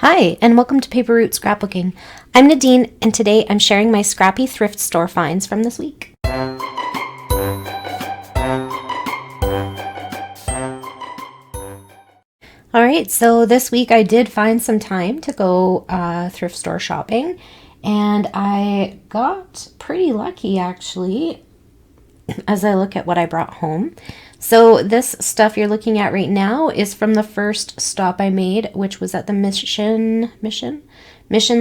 Hi, and welcome to Paper Route Scrapbooking. I'm Nadine, and today I'm sharing my scrappy thrift store finds from this week. Alright, so this week I did find some time to go thrift store shopping, and I got pretty lucky actually as I look at what I brought home. So this stuff you're looking at right now is from the first stop I made, which was at the Mission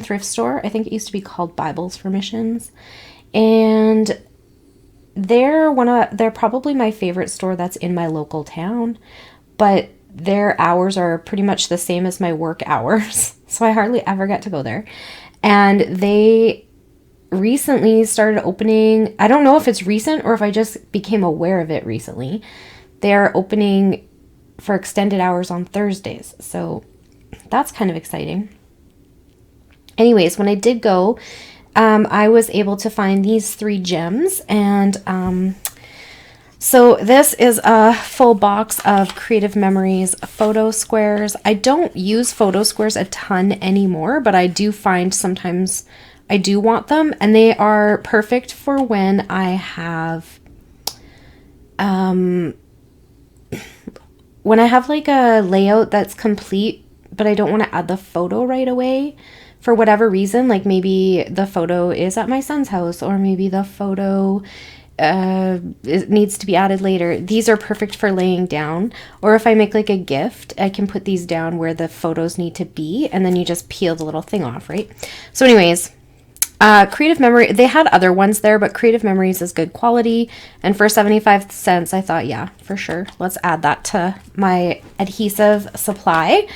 thrift store. I think it used to be called Bibles for Missions. And they're probably my favorite store that's in my local town, but their hours are pretty much the same as my work hours. So I hardly ever get to go there. And they recently started opening, I don't know if it's recent or if I just became aware of it recently. They're opening for extended hours on Thursdays, so that's kind of exciting. Anyways, when I did go, I was able to find these 3 gems, and so this is a full box of Creative Memories photo squares. I don't use photo squares a ton anymore, but I do find sometimes I do want them, and they are perfect for when I have like a layout that's complete, but I don't want to add the photo right away for whatever reason. Like maybe the photo is at my son's house, or maybe the photo it needs to be added later. These are perfect for laying down, or if I make like a gift, I can put these down where the photos need to be, and then you just peel the little thing off, right? So anyways, Creative Memory, they had other ones there, but Creative Memories is good quality, and for 75 cents I thought, yeah, for sure, let's add that to my adhesive supply.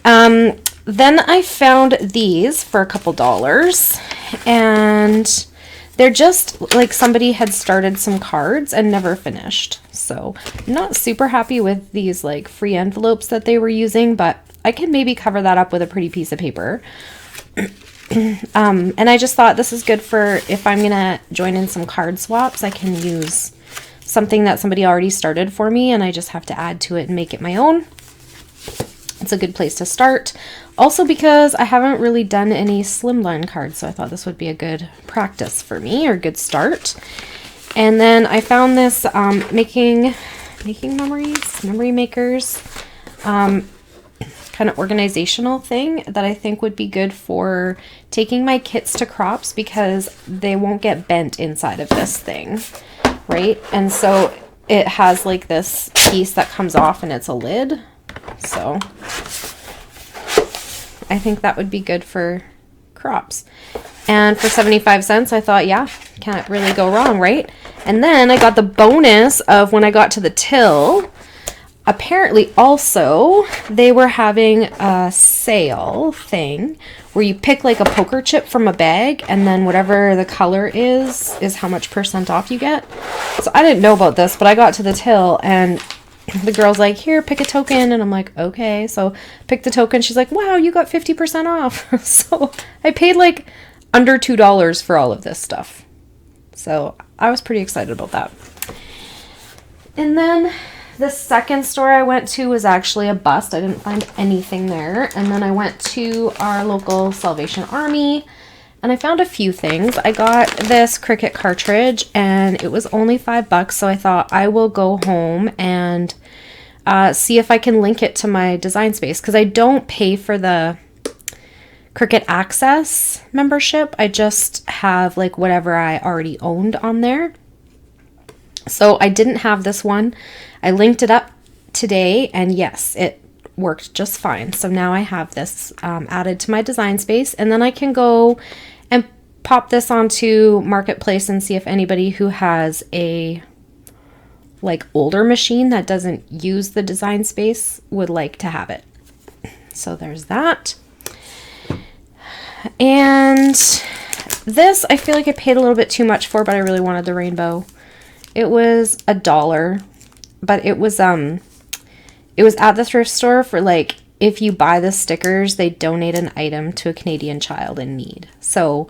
Then I found these for a couple dollars, and they're just like somebody had started some cards and never finished, so I'm not super happy with these like free envelopes that they were using, but I can maybe cover that up with a pretty piece of paper. And I just thought this is good for if I'm gonna join in some card swaps. I can use something that somebody already started for me, and I just have to add to it and make it my own. It's a good place to start. Also because I haven't really done any slimline cards, so I thought this would be a good practice for me, or good start. And then I found this making memories, memory makers, kind of organizational thing that I think would be good for taking my kits to crops, because they won't get bent inside of this thing, right? And so it has like this piece that comes off and it's a lid. So I think that would be good for crops. And for 75 cents, I thought, yeah, can't really go wrong, right? And then I got the bonus of when I got to the till. Apparently also they were having a sale thing where you pick like a poker chip from a bag, and then whatever the color is how much % off you get. So I didn't know about this, but I got to the till and the girl's like, here, pick a token. And I'm like, okay. So pick the token. She's like, wow, you got 50% off. So I paid like under $2 for all of this stuff. So I was pretty excited about that. And then the second store I went to was actually a bust. I didn't find anything there. And then I went to our local Salvation Army, and I found a few things. I got this Cricut cartridge, and it was only $5, so I thought I will go home and see if I can link it to my design space, because I don't pay for the Cricut Access membership. I just have like whatever I already owned on there. So I didn't have this one. I linked it up today, and yes, it worked just fine. So now I have this added to my design space, and then I can go and pop this onto Marketplace and see if anybody who has a like older machine that doesn't use the design space would like to have it. So there's that. And this I feel like I paid a little bit too much for, but I really wanted the rainbow. It was $1, but it was at the thrift store for like, if you buy the stickers, they donate an item to a Canadian child in need. So,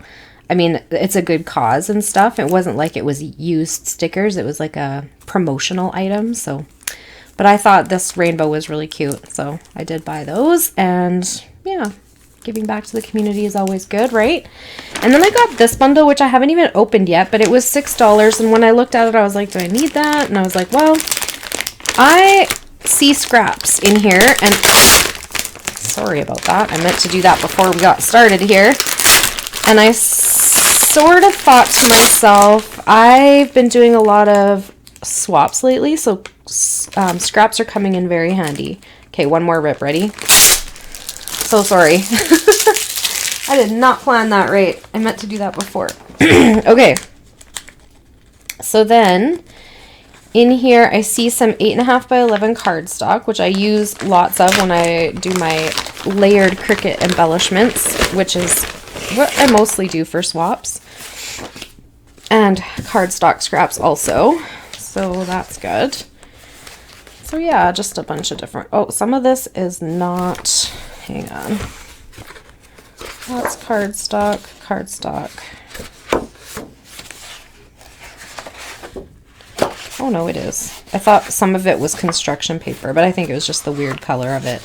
I mean, it's a good cause and stuff. It wasn't like it was used stickers. It was like a promotional item. So, but I thought this rainbow was really cute, so I did buy those, and yeah, Giving back to the community is always good, right? And then I got this bundle, which I haven't even opened yet, but it was $6. And when I looked at it, I was like, do I need that? And I was like, well, I see scraps in here. And sorry about that. I meant to do that before we got started here. And I sort of thought to myself, I've been doing a lot of swaps lately, so scraps are coming in very handy. Okay, one more rip. Ready? So sorry. I did not plan that right. I meant to do that before. Okay. So then in here I see some 8.5 by 11 cardstock, which I use lots of when I do my layered Cricut embellishments, which is what I mostly do for swaps. And cardstock scraps also. So that's good. So yeah, just a bunch of different, oh, some of this is not, hang on. That's cardstock. Oh no, it is. I thought some of it was construction paper, but I think it was just the weird color of it.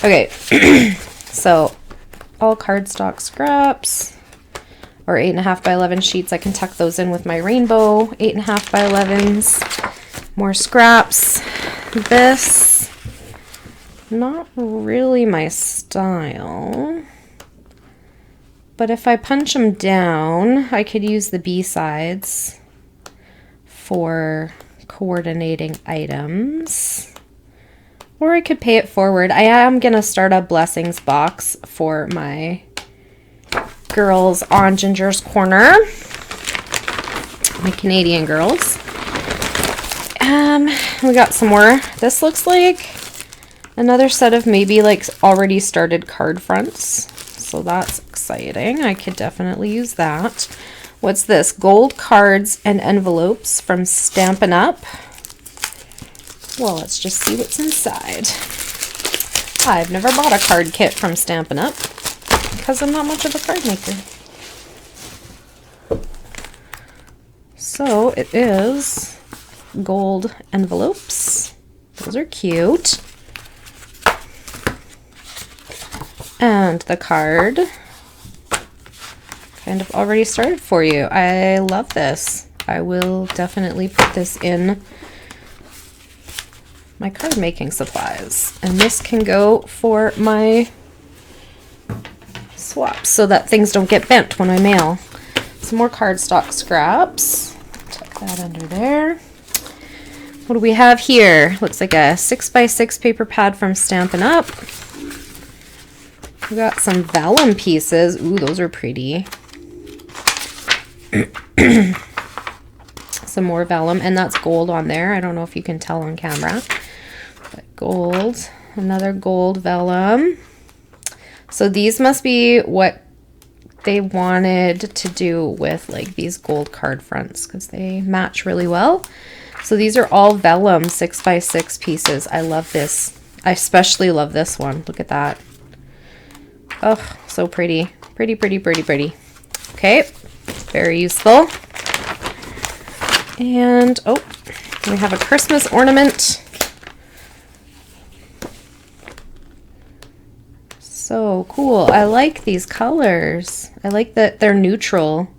Okay, so all cardstock scraps, or 8.5 by 11 sheets. I can tuck those in with my rainbow 8.5 by 11s. More scraps. This, not really my style, but if I punch them down, I could use the B-sides for coordinating items, or I could pay it forward. I am gonna start a blessings box for my girls on Ginger's Corner, my Canadian girls. We got some more. This looks like another set of maybe like already started card fronts, so that's exciting. I could definitely use that. What's this? Gold cards and envelopes from Stampin' Up. Well, let's just see what's inside. I've never bought a card kit from Stampin' Up because I'm not much of a card maker. So it is gold envelopes. Those are cute. And the card kind of already started for you. I love this. I will definitely put this in my card making supplies. And this can go for my swaps so that things don't get bent when I mail. Some more cardstock scraps. Tuck that under there. What do we have here? Looks like a 6x6 paper pad from Stampin' Up. We got some vellum pieces. Ooh, those are pretty. Some more vellum, and that's gold on there. I don't know if you can tell on camera, but gold. Another gold vellum. So these must be what they wanted to do with like these gold card fronts because they match really well. So these are all vellum 6x6 pieces. I love this. I especially love this one. Look at that. Oh, so pretty. Pretty, pretty, pretty, pretty. Okay, very useful. And, oh, we have a Christmas ornament. So cool. I like these colors. I like that they're neutral.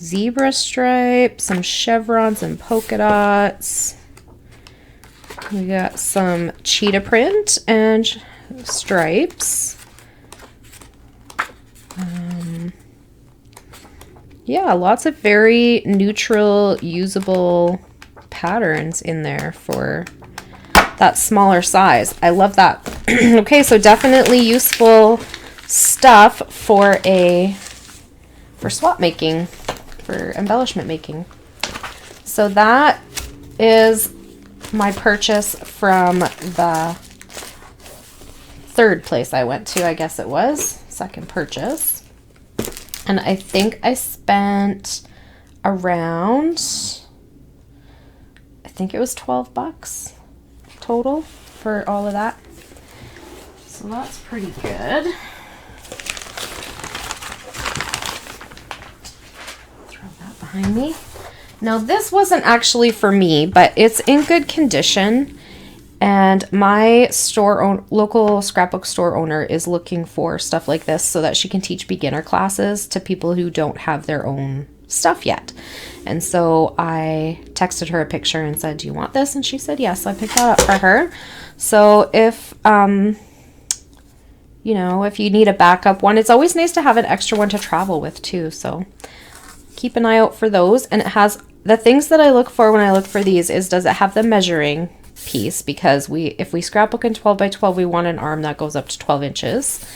Zebra stripe, some chevrons and polka dots. We got some cheetah print and stripes. Yeah, lots of very neutral, usable patterns in there for that smaller size. I love that. Okay, so definitely useful stuff for swap making, for embellishment making. So that is my purchase from the third place I went to, I guess it was. Second purchase. And I think I spent around, I think it was $12 total for all of that. So that's pretty good. Throw that behind me. Now this wasn't actually for me, but it's in good condition. And my local scrapbook store owner is looking for stuff like this so that she can teach beginner classes to people who don't have their own stuff yet. And so I texted her a picture and said, do you want this? And she said yes. So I picked that up for her. So if you know, if you need a backup one, it's always nice to have an extra one to travel with too. So keep an eye out for those. And it has the things that I look for when I look for these is, does it have the measuring piece? Because if we scrapbook in 12 by 12, we want an arm that goes up to 12 inches.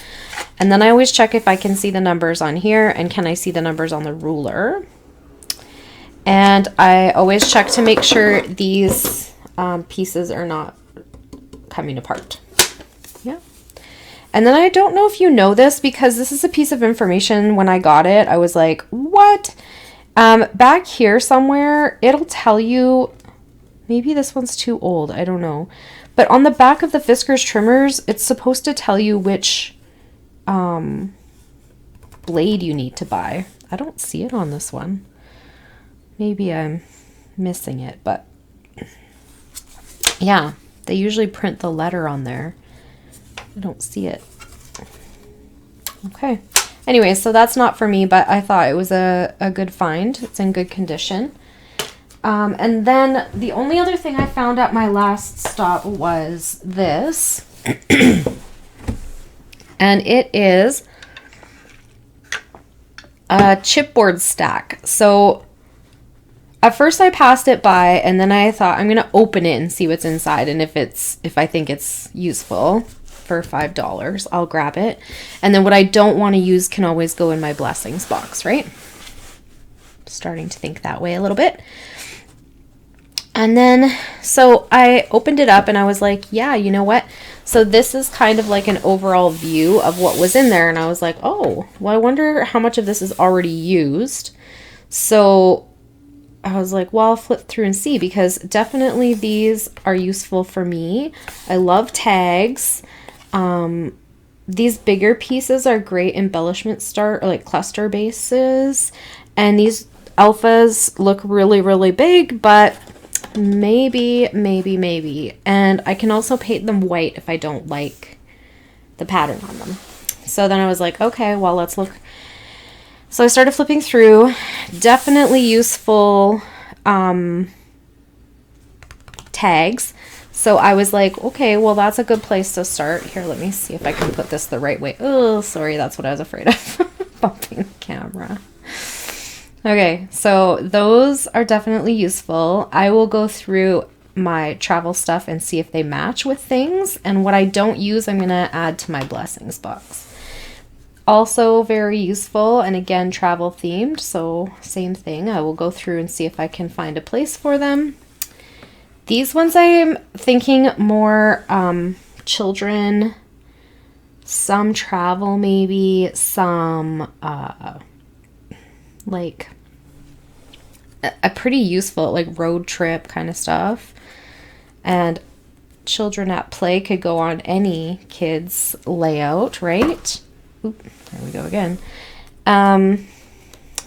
And then I always check if I can see the numbers on here, and can I see the numbers on the ruler. And I always check to make sure these pieces are not coming apart. Yeah. And then I don't know if you know this, because this is a piece of information when I got it, I was like, what? Back here somewhere, it'll tell you, maybe this one's too old, I don't know. But on the back of the Fiskars trimmers, it's supposed to tell you which blade you need to buy. I don't see it on this one. Maybe I'm missing it, but yeah, they usually print the letter on there. I don't see it. Okay. Anyway, so that's not for me, but I thought it was a good find. It's in good condition. And then the only other thing I found at my last stop was this. And it is a chipboard stack. So at first I passed it by, and then I thought I'm going to open it and see what's inside. And if I think it's useful for $5, I'll grab it. And then what I don't want to use can always go in my blessings box, right? Starting to think that way a little bit. And then, so I opened it up and I was like, yeah, you know what? So this is kind of like an overall view of what was in there. And I was like, oh, well, I wonder how much of this is already used. So I was like, well, I'll flip through and see, because definitely these are useful for me. I love tags. These bigger pieces are great embellishment or like cluster bases. And these alphas look really, really big, but maybe. And I can also paint them white if I don't like the pattern on them. So then I was like, okay, well, let's look. So I started flipping through. Definitely useful tags. So I was like, okay, well, that's a good place to start. Here, let me see if I can put this the right way. Oh, sorry, that's what I was afraid of. Bumping the camera. Okay, so those are definitely useful. I will go through my travel stuff and see if they match with things. And what I don't use, I'm going to add to my blessings box. Also very useful, and again, travel themed. So same thing. I will go through and see if I can find a place for them. These ones I'm thinking more children, some travel maybe, some like a pretty useful like road trip kind of stuff. And children at play could go on any kids layout, right? Oop, there we go again.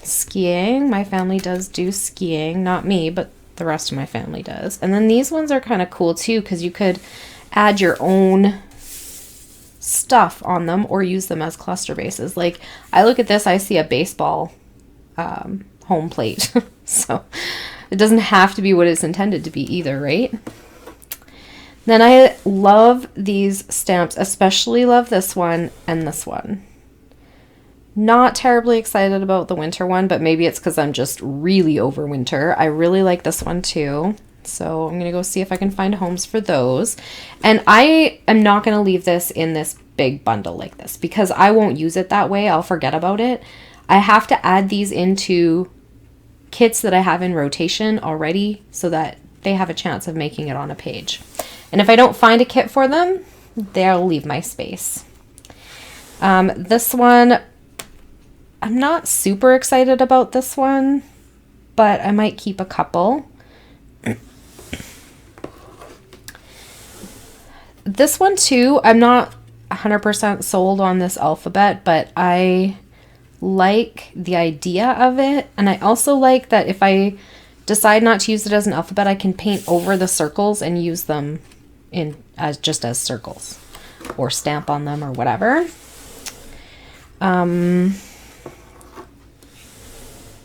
Skiing, my family does do skiing, not me, but the rest of my family does. And then these ones are kind of cool too, because you could add your own stuff on them or use them as cluster bases. Like I look at this, I see a baseball home plate. So it doesn't have to be what it's intended to be either, right? Then I love these stamps, especially love this one and this one. Not terribly excited about the winter one, but maybe it's because I'm just really over winter. I really like this one too. So I'm going to go see if I can find homes for those. And I am not going to leave this in this big bundle like this, because I won't use it that way. I'll forget about it. I have to add these into kits that I have in rotation already so that they have a chance of making it on a page. And if I don't find a kit for them, they'll leave my space. This one, I'm not super excited about this one, but I might keep a couple. This one too, I'm not 100% sold on this alphabet, but I like the idea of it. And I also like that if I decide not to use it as an alphabet, I can paint over the circles and use them in as just as circles or stamp on them or whatever.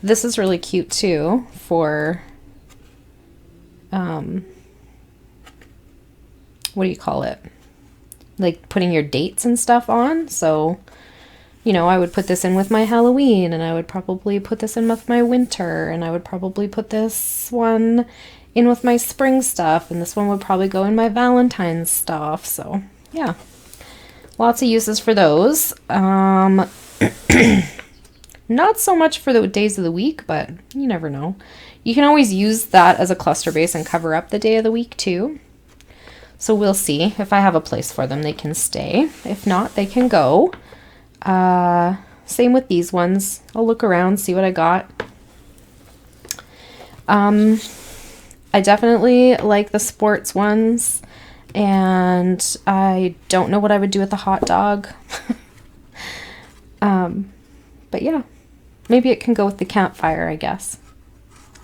This is really cute too for, what do you call it? Like putting your dates and stuff on. So, you know, I would put this in with my Halloween, and I would probably put this in with my winter, and I would probably put this one in with my spring stuff, and this one would probably go in my Valentine's stuff. So yeah, lots of uses for those. Not so much for the days of the week, but you never know. You can always use that as a cluster base and cover up the day of the week too. So we'll see. If I have a place for them, they can stay. If not, they can go. Same with these ones. I'll look around, see what I got. I definitely like the sports ones, and I don't know what I would do with a hot dog. But yeah, maybe it can go with the campfire, I guess.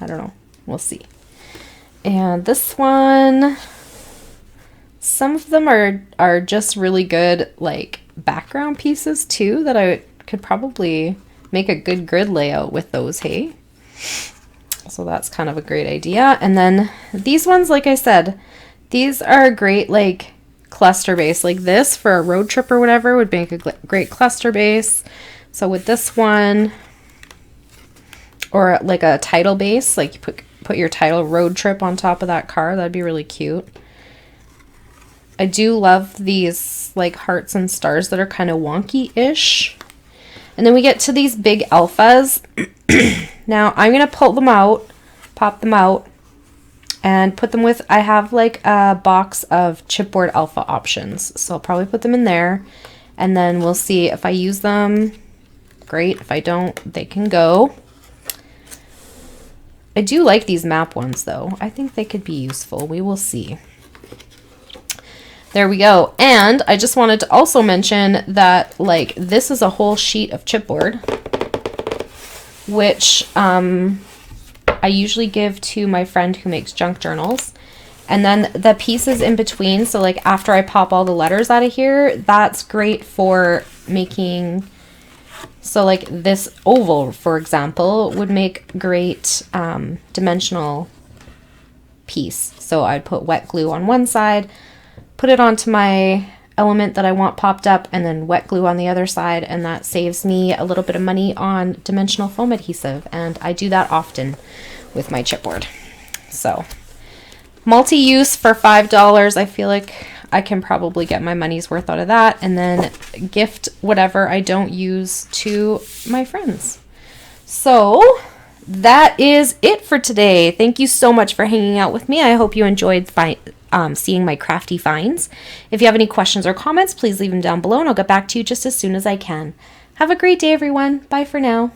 I don't know. We'll see. And this one, some of them are just really good, like, background pieces too, that I could probably make a good grid layout with those, hey? So that's kind of a great idea. And then these ones, like I said, these are a great, like, cluster base. Like this for a road trip or whatever would make a great cluster base. So with this one, or like a title base, like you put your title road trip on top of that car, that'd be really cute. I do love these like hearts and stars that are kind of wonky-ish. And then we get to these big alphas. Now I'm going to pull them out, pop them out, and put them with, I have like a box of chipboard alpha options. So I'll probably put them in there, and then we'll see if I use them. Great. If I don't, they can go. I do like these map ones though. I think they could be useful. We will see. There we go. And I just wanted to also mention that, like, this is a whole sheet of chipboard, which I usually give to my friend who makes junk journals. And then the pieces in between, so like after I pop all the letters out of here, that's great for making, so like this oval, for example, would make great dimensional piece. So I'd put wet glue on one side, put it onto my element that I want popped up, and then wet glue on the other side, and that saves me a little bit of money on dimensional foam adhesive, and I do that often with my chipboard. So multi-use for $5. I feel like I can probably get my money's worth out of that, and then gift whatever I don't use to my friends. So that is it for today. Thank you so much for hanging out with me. I hope you enjoyed seeing my crafty finds. If you have any questions or comments, please leave them down below, and I'll get back to you just as soon as I can. Have a great day, everyone. Bye for now.